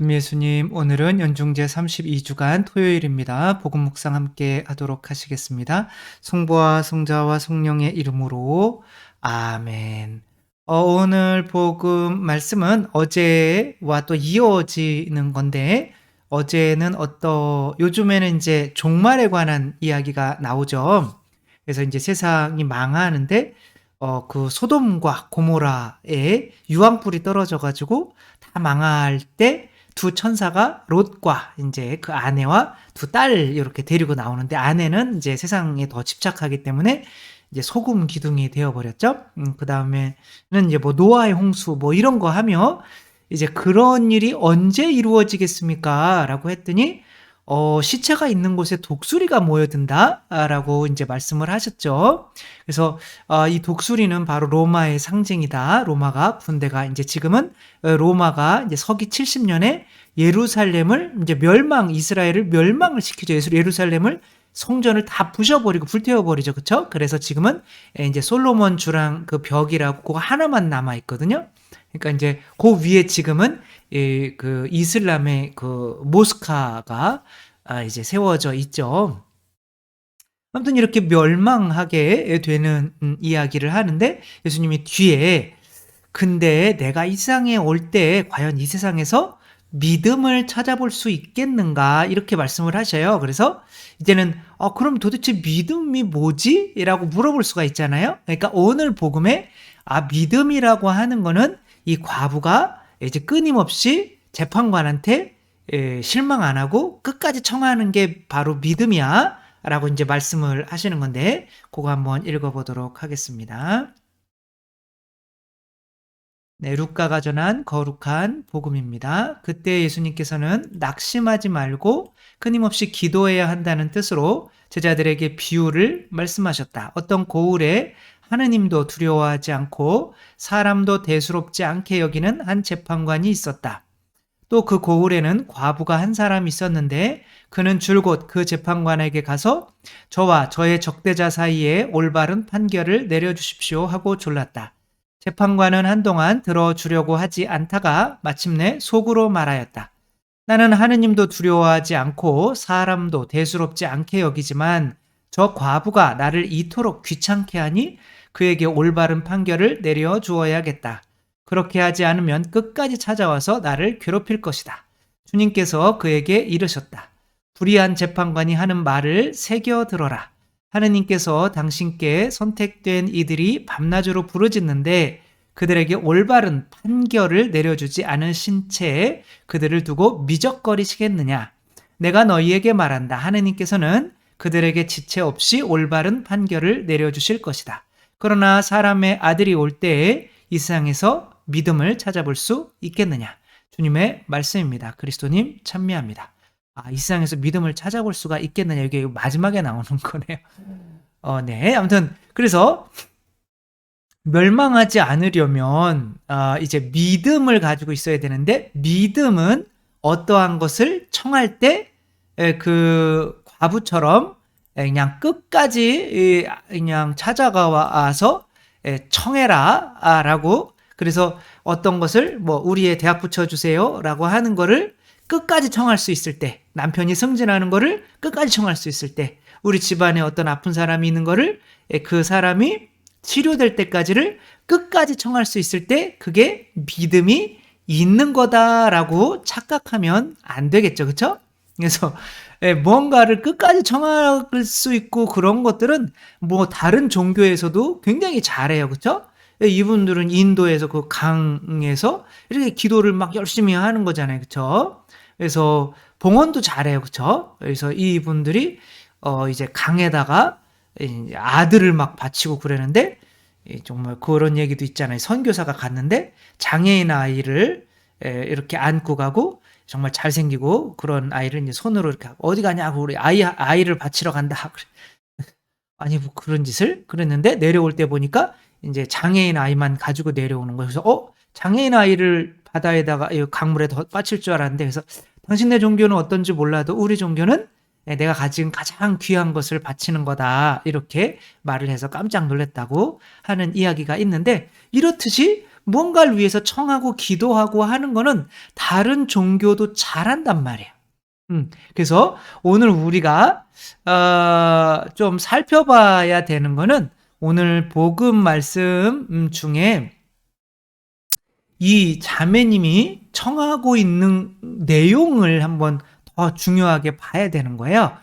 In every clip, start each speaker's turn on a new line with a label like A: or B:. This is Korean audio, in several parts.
A: 김예수님, 오늘은 연중제 32주간 토요일입니다. 복음 묵상 함께 하도록 하시겠습니다. 성부와 성자와 성령의 이름으로 아멘. 오늘 복음 말씀은 어제와 또 이어지는 건데, 어제는 요즘에는 이제 종말에 관한 이야기가 나오죠. 그래서 이제 세상이 망하는데, 그 소돔과 고모라에 유황불이 떨어져가지고 다 망할 때 두 천사가 롯과 이제 그 아내와 두 딸 이렇게 데리고 나오는데, 아내는 이제 세상에 더 집착하기 때문에 이제 소금 기둥이 되어버렸죠. 그 다음에는 이제 뭐 노아의 홍수 뭐 이런 거 하며 이제 그런 일이 언제 이루어지겠습니까? 라고 했더니 시체가 있는 곳에 독수리가 모여든다라고 이제 말씀을 하셨죠. 그래서 이 독수리는 바로 로마의 상징이다. 로마가 군대가 이제 지금은 로마가 이제 서기 70년에 예루살렘을 이제 이스라엘을 멸망을 시키죠. 예루살렘을 성전을 다 부셔버리고 불태워버리죠. 그쵸? 그래서 지금은 이제 솔로몬 주랑 그 벽이라고 그거 하나만 남아있거든요. 그러니까 이제 그 위에 지금은 그 이슬람의 그 모스카가 이제 세워져 있죠. 아무튼 이렇게 멸망하게 되는 이야기를 하는데, 예수님이 뒤에 근데 내가 이 세상에 올 때 과연 이 세상에서 믿음을 찾아볼 수 있겠는가 이렇게 말씀을 하셔요. 그래서 이제는 그럼 도대체 믿음이 뭐지? 라고 물어볼 수가 있잖아요. 그러니까 오늘 복음에 믿음이라고 하는 거는 이 과부가 이제 끊임없이 재판관한테 실망 안 하고 끝까지 청하는 게 바로 믿음이야 라고 이제 말씀을 하시는 건데, 그거 한번 읽어보도록 하겠습니다. 네, 루카가 전한 거룩한 복음입니다. 그때 예수님께서는 낙심하지 말고 끊임없이 기도해야 한다는 뜻으로 제자들에게 비유를 말씀하셨다. 어떤 고을에 하느님도 두려워하지 않고 사람도 대수롭지 않게 여기는 한 재판관이 있었다. 또 그 고을에는 과부가 한 사람이 있었는데, 그는 줄곧 그 재판관에게 가서 저와 저의 적대자 사이에 올바른 판결을 내려주십시오 하고 졸랐다. 재판관은 한동안 들어주려고 하지 않다가 마침내 속으로 말하였다. 나는 하느님도 두려워하지 않고 사람도 대수롭지 않게 여기지만 저 과부가 나를 이토록 귀찮게 하니 그에게 올바른 판결을 내려주어야겠다. 그렇게 하지 않으면 끝까지 찾아와서 나를 괴롭힐 것이다. 주님께서 그에게 이르셨다. 불의한 재판관이 하는 말을 새겨 들어라. 하느님께서 당신께 선택된 이들이 밤낮으로 부르짖는데 그들에게 올바른 판결을 내려주지 않으신 채 그들을 두고 미적거리시겠느냐? 내가 너희에게 말한다. 하느님께서는 그들에게 지체 없이 올바른 판결을 내려주실 것이다. 그러나 사람의 아들이 올 때에 이 세상에서 믿음을 찾아볼 수 있겠느냐? 주님의 말씀입니다. 그리스도님 찬미합니다. 이 세상에서 믿음을 찾아볼 수가 있겠느냐? 이게 마지막에 나오는 거네요. 네. 아무튼 그래서 멸망하지 않으려면 이제 믿음을 가지고 있어야 되는데, 믿음은 어떠한 것을 청할 때 그 과부처럼 그냥 끝까지 그냥 찾아가 와서 청해라 라고, 그래서 어떤 것을 뭐 우리의 대학 붙여주세요 라고 하는 거를 끝까지 청할 수 있을 때, 남편이 승진하는 거를 끝까지 청할 수 있을 때, 우리 집안에 어떤 아픈 사람이 있는 거를 그 사람이 치료될 때까지를 끝까지 청할 수 있을 때 그게 믿음이 있는 거다라고 착각하면 안 되겠죠. 그렇죠? 그래서 뭔가를 끝까지 청할 수 있고 그런 것들은 뭐 다른 종교에서도 굉장히 잘해요. 그렇죠? 이분들은 인도에서 그 강에서 이렇게 기도를 막 열심히 하는 거잖아요. 그렇죠? 그래서 봉헌도 잘해요. 그렇죠? 그래서 이분들이 이제 강에다가 아들을 막 바치고 그러는데, 정말 그런 얘기도 있잖아요. 선교사가 갔는데 장애인 아이를 이렇게 안고 가고, 정말 잘생기고 그런 아이를 이제 손으로 이렇게 하고, 어디 가냐고, 우리 아이를 바치러 간다. 아니 뭐 그런 짓을 그랬는데, 내려올 때 보니까 이제 장애인 아이만 가지고 내려오는 거예요. 그래서 장애인 아이를 바다에다가 강물에 더 빠칠 줄 알았는데, 그래서 당신네 종교는 어떤지 몰라도 우리 종교는 내가 가진 가장 귀한 것을 바치는 거다, 이렇게 말을 해서 깜짝 놀랐다고 하는 이야기가 있는데, 이렇듯이 무언가를 위해서 청하고 기도하고 하는 거는 다른 종교도 잘한단 말이에요. 그래서 오늘 우리가 좀 살펴봐야 되는 거는 오늘 복음 말씀 중에 이 자매님이 청하고 있는 내용을 한번 더 중요하게 봐야 되는 거예요.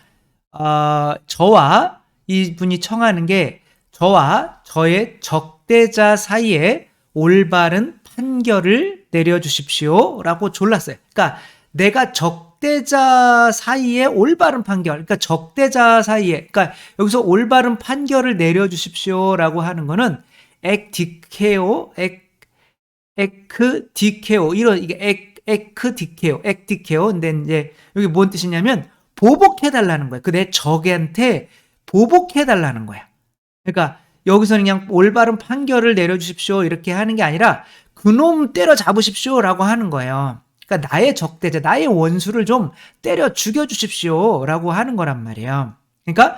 A: 저와 이분이 청하는 게 저와 저의 적대자 사이에 올바른 판결을 내려주십시오 라고 졸랐어요. 그러니까 내가 적대자 사이에 올바른 판결, 그러니까 적대자 사이에, 그러니까 여기서 올바른 판결을 내려주십시오 라고 하는 거는 에크디케오, 이게 에크디케오. 근데 이제 여기 뭔 뜻이냐면 보복해달라는 거예요. 내 적한테 보복해달라는 거야. 그러니까 여기서는 그냥 올바른 판결을 내려주십시오 이렇게 하는 게 아니라 그놈 때려잡으십시오라고 하는 거예요. 그러니까 나의 적대자, 나의 원수를 좀 때려 죽여주십시오라고 하는 거란 말이에요. 그러니까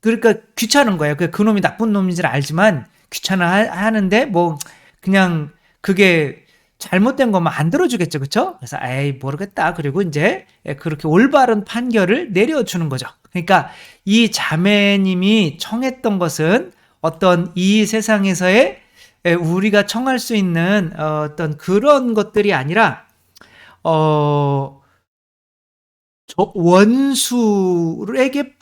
A: 그러니까 귀찮은 거예요. 그놈이 나쁜 놈인 줄 알지만 귀찮아 하는데 뭐 그냥 그게 잘못된 것만 안 들어주겠죠, 그렇죠? 그래서 에이 모르겠다. 그리고 이제 그렇게 올바른 판결을 내려주는 거죠. 그러니까 이 자매님이 청했던 것은 어떤 이 세상에서의 우리가 청할 수 있는 어떤 그런 것들이 아니라 원수에게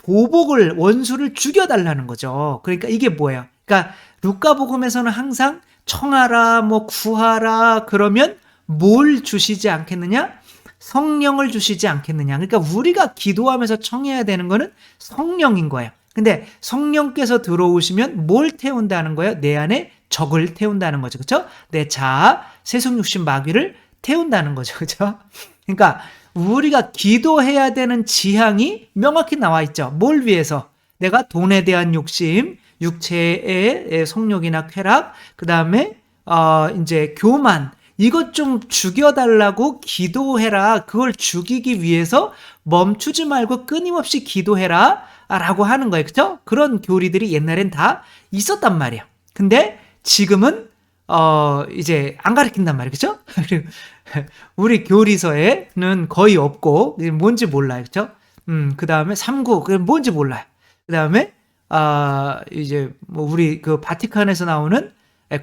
A: 원수를 죽여달라는 거죠. 그러니까 이게 뭐예요? 그러니까 루카복음에서는 항상 청하라, 뭐 구하라 그러면 뭘 주시지 않겠느냐? 성령을 주시지 않겠느냐? 그러니까 우리가 기도하면서 청해야 되는 거는 성령인 거예요. 근데 성령께서 들어오시면 뭘 태운다는 거예요? 내 안에 적을 태운다는 거죠. 그렇죠? 내 자아, 세속 육신 마귀를 태운다는 거죠. 그렇죠? 그러니까 우리가 기도해야 되는 지향이 명확히 나와 있죠. 뭘 위해서? 내가 돈에 대한 욕심, 육체의 성욕이나 쾌락, 그 다음에 이제 교만, 이것 좀 죽여달라고 기도해라. 그걸 죽이기 위해서 멈추지 말고 끊임없이 기도해라 라고 하는 거예요. 그렇죠? 그런 교리들이 옛날엔 다 있었단 말이에요. 근데 지금은 이제 안 가르친단 말이에요. 그렇죠? 우리 교리서에는 거의 없고 뭔지 몰라요. 그렇죠? 그 다음에 삼구, 그게 뭔지 몰라요. 그 다음에 이제 뭐 우리 그 바티칸에서 나오는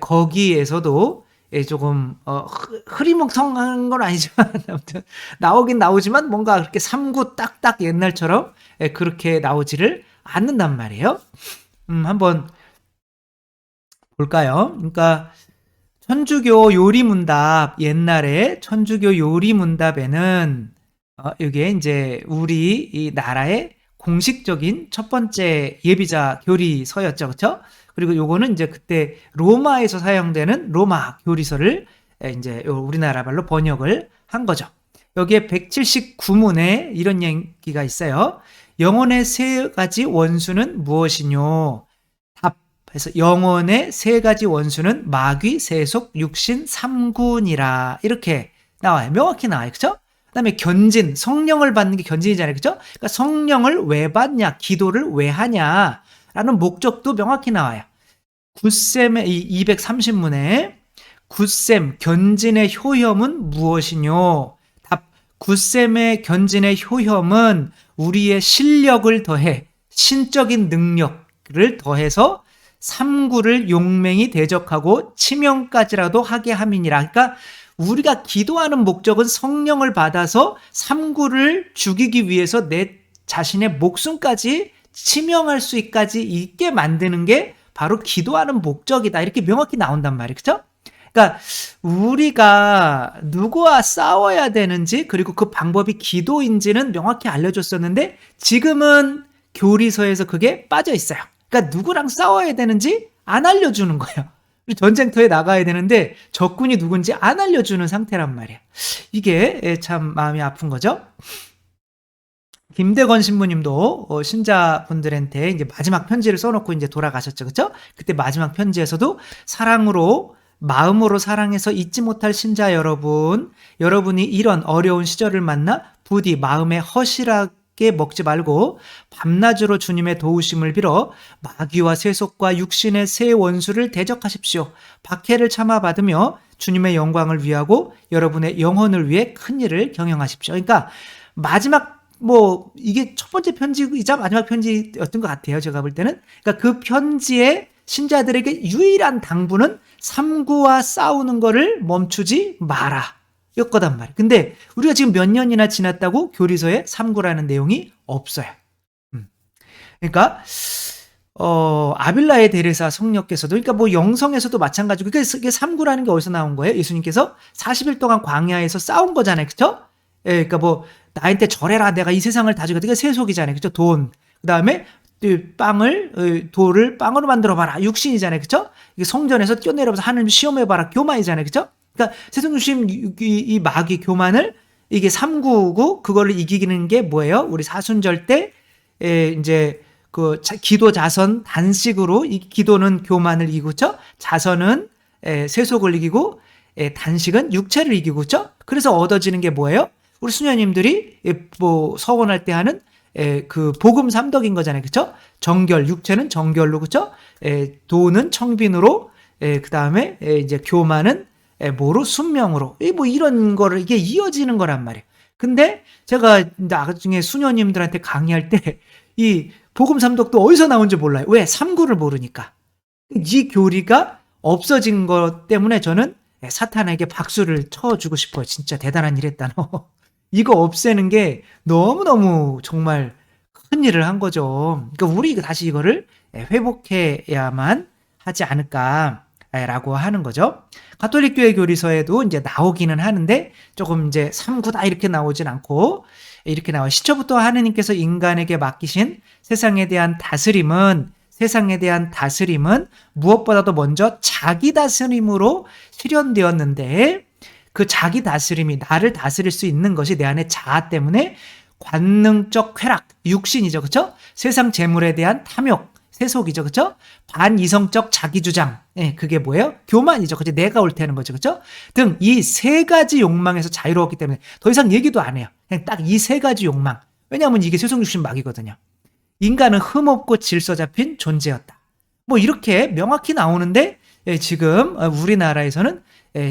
A: 거기에서도 조금 흐리멍텅한 건 아니지만 아무튼 나오긴 나오지만 뭔가 그렇게 삼구 딱딱 옛날처럼 그렇게 나오지를 않는단 말이에요. 한번 볼까요? 그러니까 천주교 요리문답, 옛날에 천주교 요리문답에는 이게 이제 우리 이 나라의 공식적인 첫 번째 예비자 교리서였죠. 그렇죠? 그리고 요거는 이제 그때 로마에서 사용되는 로마 교리서를 이제 우리나라 말로 번역을 한 거죠. 여기에 179문에 이런 얘기가 있어요. 영혼의 세 가지 원수는 무엇이뇨? 그래서 영혼의 세 가지 원수는 마귀, 세속, 육신, 삼군이라 이렇게 나와요. 명확히 나와요. 그렇죠? 그다음에 견진, 성령을 받는 게 견진이잖아요. 그렇죠? 그러니까 성령을 왜 받냐? 기도를 왜 하냐? 라는 목적도 명확히 나와요. 굿셈의 이 230문에 굿셈, 견진의 효염은 무엇이뇨? 답, 굿셈의 견진의 효염은 우리의 실력을 더해 신적인 능력을 더해서 삼구를 용맹히 대적하고 치명까지라도 하게 함이니라. 그러니까 우리가 기도하는 목적은 성령을 받아서 삼구를 죽이기 위해서 내 자신의 목숨까지 치명할 수 있게 만드는 게 바로 기도하는 목적이다. 이렇게 명확히 나온단 말이에요. 그렇죠? 그러니까 우리가 누구와 싸워야 되는지 그리고 그 방법이 기도인지는 명확히 알려줬었는데 지금은 교리서에서 그게 빠져 있어요. 그러니까 누구랑 싸워야 되는지 안 알려주는 거예요. 전쟁터에 나가야 되는데 적군이 누군지 안 알려주는 상태란 말이에요. 이게 참 마음이 아픈 거죠. 김대건 신부님도 신자분들한테 이제 마지막 편지를 써놓고 이제 돌아가셨죠, 그렇죠? 그때 마지막 편지에서도 마음으로 사랑해서 잊지 못할 신자 여러분, 여러분이 이런 어려운 시절을 만나 부디 마음에 허실하게 함께 먹지 말고 밤낮으로 주님의 도우심을 빌어 마귀와 세속과 육신의 새 원수를 대적하십시오. 박해를 참아 받으며 주님의 영광을 위하고 여러분의 영혼을 위해 큰 일을 경영하십시오. 그러니까 마지막 이게 첫 번째 편지이자 마지막 편지였던 것 같아요. 제가 볼 때는. 그러니까 그 편지에 신자들에게 유일한 당부는 삼구와 싸우는 거를 멈추지 마라. 였거단 말이에요. 근데 우리가 지금 몇 년이나 지났다고 교리서에 삼구라는 내용이 없어요. 그러니까 아빌라의 데레사 성녀께서도, 그러니까 영성에서도 마찬가지고, 이게 삼구라는 게 어디서 나온 거예요? 예수님께서 40일 동안 광야에서 싸운 거잖아요. 그쵸? 예, 그러니까 나한테 절해라. 내가 이 세상을 다 주겠다. 이게 세속이잖아요. 그쵸? 돈. 그 다음에 돌을 빵으로 만들어봐라. 육신이잖아요. 그쵸? 이게 성전에서 뛰어내려서 하나님 시험해봐라. 교만이잖아요. 그쵸? 그러니까 세상 중심 이 마귀 교만을 이게 삼구고, 그거를 이기는 게 뭐예요? 우리 사순절 때 이제 그 기도 자선 단식으로, 이 기도는 교만을 이기고, 그쵸? 자선은 세속을 이기고, 단식은 육체를 이기고, 그쵸? 그래서 얻어지는 게 뭐예요? 우리 수녀님들이 서원할 때 하는 그 복음 삼덕인 거잖아요. 그쵸? 정결, 육체는 정결로, 그쵸? 도는 청빈으로, 그 다음에 이제 교만은 뭐로? 순명으로. 이런 거를, 이게 이어지는 거란 말이에요. 근데 제가 나중에 수녀님들한테 강의할 때 이 복음 삼덕도 어디서 나온지 몰라요. 왜? 삼구를 모르니까. 이 교리가 없어진 것 때문에 저는 사탄에게 박수를 쳐주고 싶어요. 진짜 대단한 일 했다, 너. 이거 없애는 게 너무너무 정말 큰 일을 한 거죠. 그러니까 우리 다시 이거를 회복해야만 하지 않을까라고 하는 거죠. 가톨릭 교회 교리서에도 이제 나오기는 하는데 조금 이제 삼구다 이렇게 나오진 않고 이렇게 나와요. 시초부터 하느님께서 인간에게 맡기신 세상에 대한 다스림은 무엇보다도 먼저 자기 다스림으로 실현되었는데, 그 자기 다스림이, 나를 다스릴 수 있는 것이 내 안에 자아 때문에 관능적 쾌락, 육신이죠. 그쵸? 세상 재물에 대한 탐욕, 세속이죠. 그쵸? 반이성적 자기주장, 그게 뭐예요? 교만이죠. 그쵸? 내가 옳다는 거죠. 그쵸? 등 이 세 가지 욕망에서 자유로웠기 때문에 더 이상 얘기도 안 해요. 그냥 딱 이 세 가지 욕망. 왜냐하면 이게 세속 육신 막이거든요. 인간은 흠없고 질서 잡힌 존재였다. 이렇게 명확히 나오는데, 지금 우리나라에서는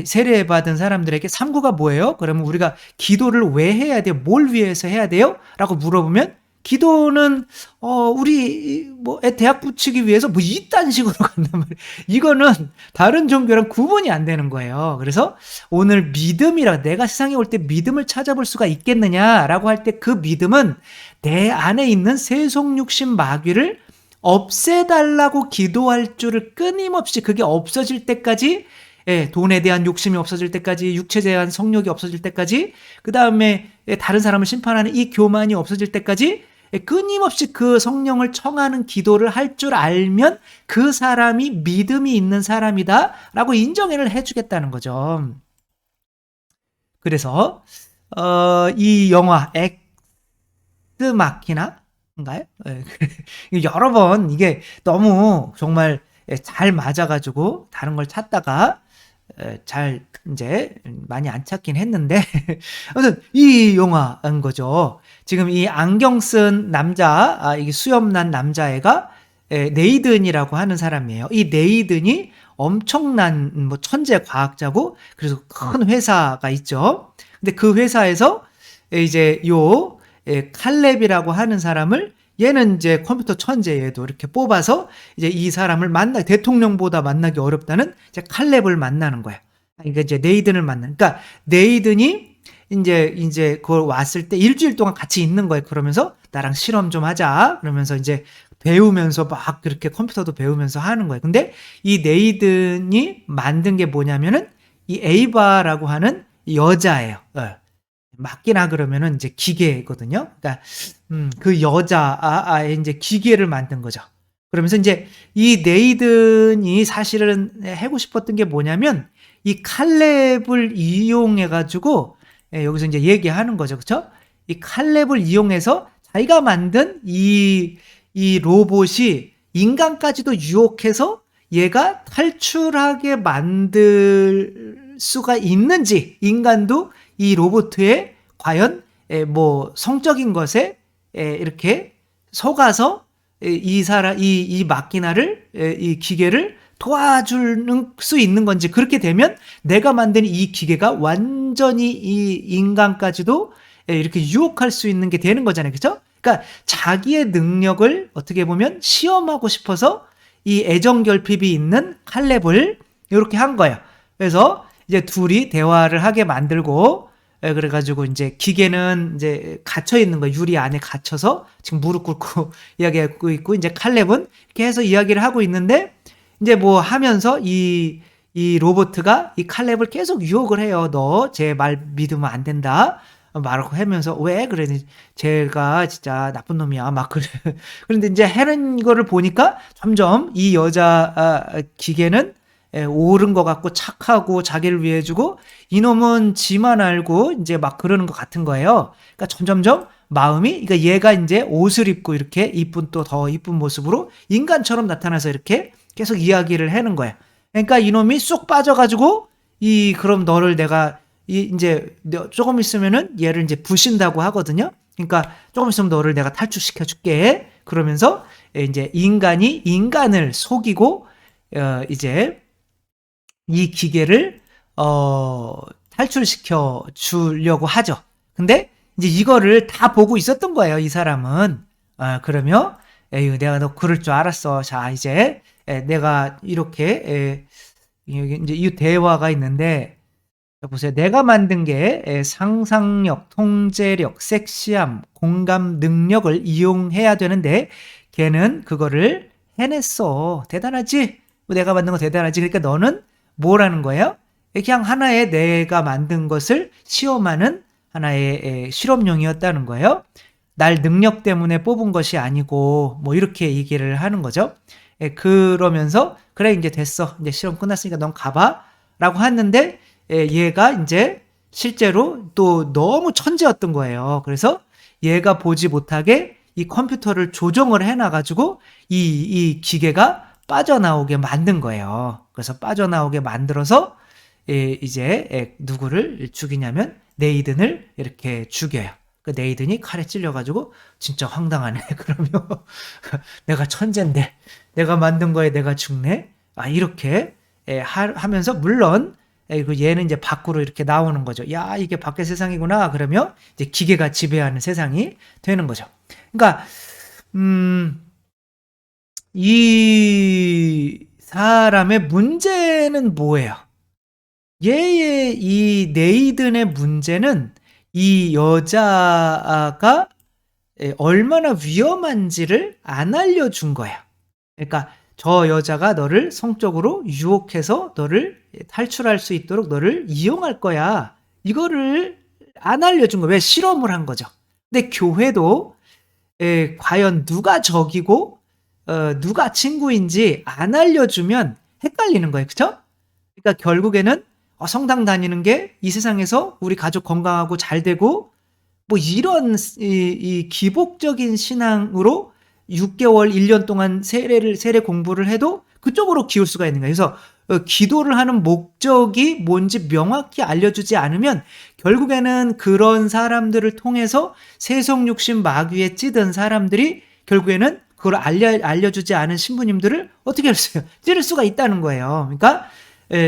A: 세례받은 사람들에게 삼구가 뭐예요? 그러면 우리가 기도를 왜 해야 돼요? 뭘 위해서 해야 돼요? 라고 물어보면, 기도는 우리 대학 붙이기 위해서 이딴 식으로 간단 말이에요. 이거는 다른 종교랑 구분이 안 되는 거예요. 그래서 오늘 믿음이라, 내가 세상에 올 때 믿음을 찾아볼 수가 있겠느냐라고 할 때, 그 믿음은 내 안에 있는 세속 육신 마귀를 없애달라고 기도할 줄을 끊임없이, 그게 없어질 때까지, 돈에 대한 욕심이 없어질 때까지, 육체에 대한 성욕이 없어질 때까지, 그 다음에 다른 사람을 심판하는 이 교만이 없어질 때까지 끊임없이 그 성령을 청하는 기도를 할 줄 알면 그 사람이 믿음이 있는 사람이다 라고 인정을 해주겠다는 거죠. 그래서 이 영화 엑스마키나인가요? 여러 번 이게 너무 정말 잘 맞아가지고 다른 걸 찾다가 잘 이제 많이 안 찾긴 했는데 아무튼 이 영화인 거죠. 지금 이 안경 쓴 남자, 이게 수염난 남자애가 네이든이라고 하는 사람이에요. 이 네이든이 엄청난 천재 과학자고, 그래서 큰 회사가 있죠. 근데 그 회사에서 이제 칼렙이라고 하는 사람을, 얘는 이제 컴퓨터 천재에도 이렇게 뽑아서 이제 이 사람을 대통령보다 만나기 어렵다는 이제 칼렙을 만나는 거야. 그러니까 이제 네이든을 그러니까 네이든이 이제 그걸 왔을 때 일주일 동안 같이 있는 거예요. 그러면서 나랑 실험 좀 하자. 그러면서 이제 배우면서 막 그렇게 컴퓨터도 배우면서 하는 거예요. 근데 이 네이든이 만든 게 뭐냐면은 이 에이바라고 하는 여자예요. 맞기나 그러면은 이제 기계거든요. 그러니까 그 여자아의 이제 기계를 만든 거죠. 그러면서 이제 이 네이든이 사실은 하고 싶었던 게 뭐냐면, 이 칼렙을 이용해 가지고 여기서 이제 얘기하는 거죠. 그렇죠? 이 칼렙을 이용해서 자기가 만든 이 로봇이 인간까지도 유혹해서 얘가 탈출하게 만들 수가 있는지, 인간도 이 로봇에 과연 성적인 것에 이렇게 속아서 이 마키나를 이 기계를 도와줄 수 있는 건지, 그렇게 되면 내가 만든 이 기계가 완전히 이 인간까지도 이렇게 유혹할 수 있는 게 되는 거잖아요. 그죠? 그러니까 자기의 능력을 어떻게 보면 시험하고 싶어서 이 애정 결핍이 있는 칼렙을 이렇게 한 거예요. 그래서 이제 둘이 대화를 하게 만들고, 그래가지고 이제 기계는 이제 갇혀 있는 거예요. 유리 안에 갇혀서 지금 무릎 꿇고 이야기하고 있고, 이제 칼렙은 이렇게 해서 이야기를 하고 있는데, 이제 뭐 하면서 이 로보트가 이 칼렙을 계속 유혹을 해요. 너 제 말 믿으면 안 된다. 말하고 하면서, 왜? 그러니 제가 진짜 나쁜 놈이야. 막 그래. 그런데 이제 하는 거를 보니까 점점 이 여자 기계는 옳은 것 같고 착하고 자기를 위해 주고, 이놈은 지만 알고 이제 막 그러는 것 같은 거예요. 그러니까 점점점 마음이, 그러니까 얘가 이제 옷을 입고 이렇게 이쁜, 또 더 이쁜 모습으로 인간처럼 나타나서 이렇게 계속 이야기를 하는 거야. 그러니까 이놈이 쑥 빠져가지고, 그럼 너를 내가 이제 조금 있으면은 얘를 이제 부신다고 하거든요. 그러니까 조금 있으면 너를 내가 탈출시켜 줄게. 그러면서 이제 인간이 인간을 속이고 이제 이 기계를 탈출시켜 주려고 하죠. 근데 이제 이거를 다 보고 있었던 거예요, 이 사람은. 그러면 에휴, 내가 너 그럴 줄 알았어. 자, 이제 내가 이렇게 여기 이제 이 대화가 있는데, 자, 보세요. 내가 만든 게 상상력, 통제력, 섹시함, 공감 능력을 이용해야 되는데 걔는 그거를 해냈어. 대단하지? 뭐 내가 만든 거 대단하지? 그러니까 너는 뭐라는 거예요? 그냥 하나의 내가 만든 것을 시험하는 하나의 실험용이었다는 거예요. 날 능력 때문에 뽑은 것이 아니고, 뭐 이렇게 얘기를 하는 거죠. 그러면서 그래, 이제 됐어. 이제 실험 끝났으니까 넌 가봐. 라고 했는데 얘가 이제 실제로 또 너무 천재였던 거예요. 그래서 얘가 보지 못하게 이 컴퓨터를 조정을 해놔가지고 이 기계가 빠져나오게 만든 거예요. 그래서 빠져나오게 만들어서 이제 누구를 죽이냐면 네이든을 이렇게 죽여요. 그 네이든이 칼에 찔려가지고 진짜 황당하네. 그러면 내가 천재인데 내가 만든 거에 내가 죽네. 이렇게 하면서, 물론 얘는 이제 밖으로 이렇게 나오는 거죠. 야, 이게 밖의 세상이구나. 그러면 이제 기계가 지배하는 세상이 되는 거죠. 그러니까 이 사람의 문제는 뭐예요? 얘의 이 네이든의 문제는 이 여자가 얼마나 위험한지를 안 알려준 거야. 그러니까 저 여자가 너를 성적으로 유혹해서 너를 탈출할 수 있도록 너를 이용할 거야. 이거를 안 알려준 거야. 왜? 실험을 한 거죠. 근데 교회도 과연 누가 적이고 누가 친구인지 안 알려주면 헷갈리는 거예요. 그쵸? 그러니까 결국에는 성당 다니는 게 이 세상에서 우리 가족 건강하고 잘 되고, 뭐 이런 이 기복적인 신앙으로 6개월, 1년 동안 세례 공부를 해도 그쪽으로 기울 수가 있는 거예요. 그래서 기도를 하는 목적이 뭔지 명확히 알려주지 않으면 결국에는 그런 사람들을 통해서 세속 육신 마귀에 찌든 사람들이 결국에는 그걸 알려주지 않은 신부님들을 어떻게 할수요? 찌를 수가 있다는 거예요. 그러니까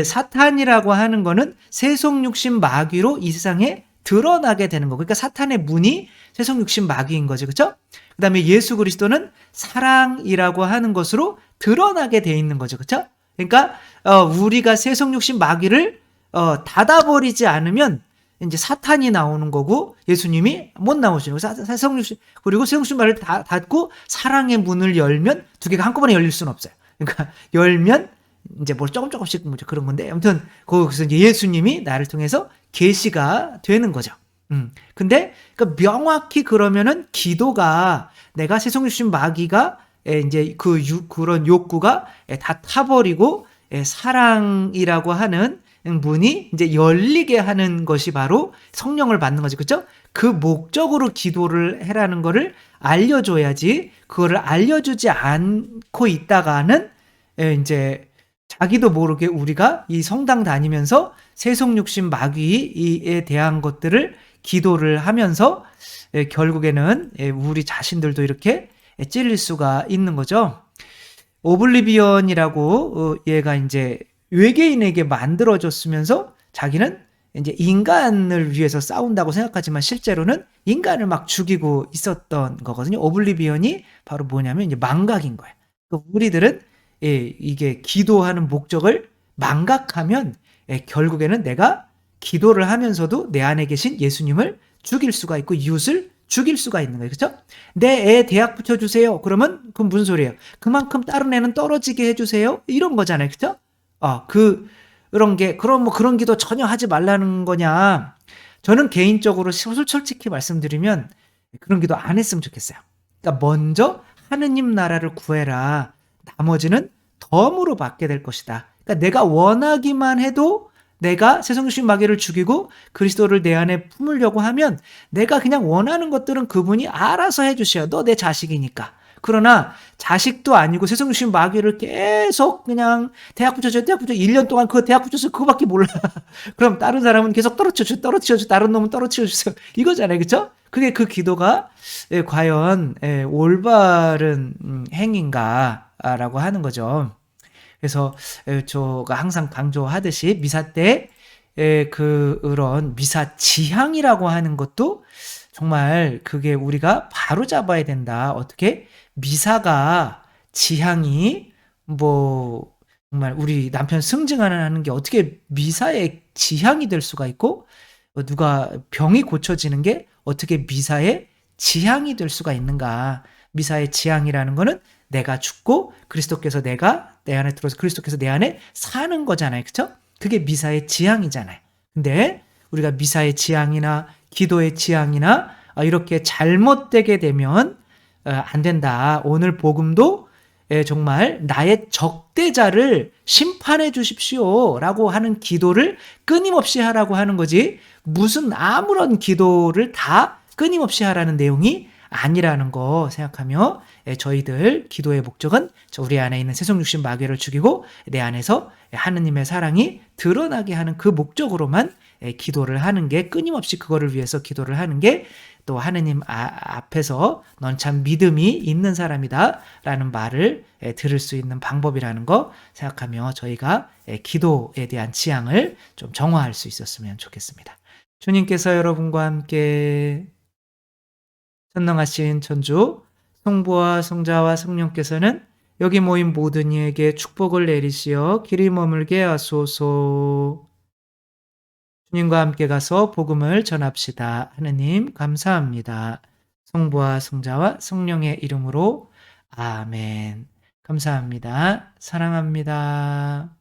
A: 사탄이라고 하는 거는 세속 육신 마귀로 이 세상에 드러나게 되는 거. 그러니까 사탄의 문이 세속 육신 마귀인 거죠. 그렇죠? 그다음에 예수 그리스도는 사랑이라고 하는 것으로 드러나게 돼 있는 거죠. 그렇죠? 그러니까 우리가 세속 육신 마귀를 닫아버리지 않으면 이제 사탄이 나오는 거고 예수님이 못 나오시는 거예요. 세속 육신, 그리고 세속 육신 마귀를 닫고 사랑의 문을 열면 두 개가 한꺼번에 열릴 수는 없어요. 그러니까 열면 이제 뭘 조금씩 그런 건데, 아무튼 거기서 이제 예수님이 나를 통해서 계시가 되는 거죠. 근데 그러니까 명확히 그러면은 기도가 내가 세속 육신 마귀가 이제 그런 욕구가 다 타버리고 사랑이라고 하는 문이 이제 열리게 하는 것이 바로 성령을 받는 거죠. 그렇죠? 그 목적으로 기도를 해라는 거를 알려줘야지, 그거를 알려주지 않고 있다가는 이제 자기도 모르게 우리가 이 성당 다니면서 세속 육신 마귀에 대한 것들을 기도를 하면서 결국에는 우리 자신들도 이렇게 찔릴 수가 있는 거죠. 오블리비언이라고 얘가 이제 외계인에게 만들어졌으면서 자기는 이제 인간을 위해서 싸운다고 생각하지만 실제로는 인간을 막 죽이고 있었던 거거든요. 오블리비언이 바로 뭐냐면 이제 망각인 거예요. 우리들은 이게 기도하는 목적을 망각하면 결국에는 내가 기도를 하면서도 내 안에 계신 예수님을 죽일 수가 있고 이웃을 죽일 수가 있는 거예요. 그렇죠? 내 애 대학 붙여주세요. 그러면 그건 무슨 소리예요? 그만큼 다른 애는 떨어지게 해주세요. 이런 거잖아요. 그렇죠? 그런 게 그럼 뭐 그런 기도 전혀 하지 말라는 거냐? 저는 개인적으로 솔직히 말씀드리면 그런 기도 안 했으면 좋겠어요. 그러니까 먼저 하느님 나라를 구해라. 나머지는 덤으로 받게 될 것이다. 그러니까 내가 원하기만 해도 내가 세상주신 마귀를 죽이고 그리스도를 내 안에 품으려고 하면 내가 그냥 원하는 것들은 그분이 알아서 해주셔요. 너 내 자식이니까. 그러나 자식도 아니고 세상 주신 마귀를 계속 그냥 대학 붙여줘 1년 동안 그 대학 붙여서 그거밖에 몰라. 그럼 다른 사람은 계속 떨어뜨려줘 다른 놈은 떨어뜨려주세요. 이거잖아요. 그쵸? 그게 그 기도가 과연 올바른 행인가라고 하는 거죠. 그래서 저가 항상 강조하듯이 미사 때 그런 미사 지향이라고 하는 것도 정말 그게 우리가 바로 잡아야 된다. 어떻게 미사가 지향이 뭐 정말 우리 남편 승진하는 게 어떻게 미사의 지향이 될 수가 있고 누가 병이 고쳐지는 게 어떻게 미사의 지향이 될 수가 있는가. 미사의 지향이라는 거는 내가 죽고 그리스도께서 내가 내 안에 들어서 그리스도께서 내 안에 사는 거잖아요. 그렇죠? 그게 미사의 지향이잖아요. 근데 우리가 미사의 지향이나 기도의 지향이나 이렇게 잘못되게 되면 안 된다. 오늘 복음도 정말 나의 적대자를 심판해 주십시오 라고 하는 기도를 끊임없이 하라고 하는 거지 무슨 아무런 기도를 다 끊임없이 하라는 내용이 아니라는 거 생각하며 저희들 기도의 목적은 우리 안에 있는 세속육신 마귀를 죽이고 내 안에서 하느님의 사랑이 드러나게 하는 그 목적으로만 기도를 하는 게 끊임없이 그거를 위해서 기도를 하는 게 또 하느님 앞에서 넌 참 믿음이 있는 사람이다 라는 말을 들을 수 있는 방법이라는 거 생각하며 저희가 기도에 대한 지향을 좀 정화할 수 있었으면 좋겠습니다. 주님께서 여러분과 함께 전능하신 천주 성부와 성자와 성령께서는 여기 모인 모든 이에게 축복을 내리시어 길이 머물게 하소서. 주님과 함께 가서 복음을 전합시다. 하느님 감사합니다. 성부와 성자와 성령의 이름으로 아멘. 감사합니다. 사랑합니다.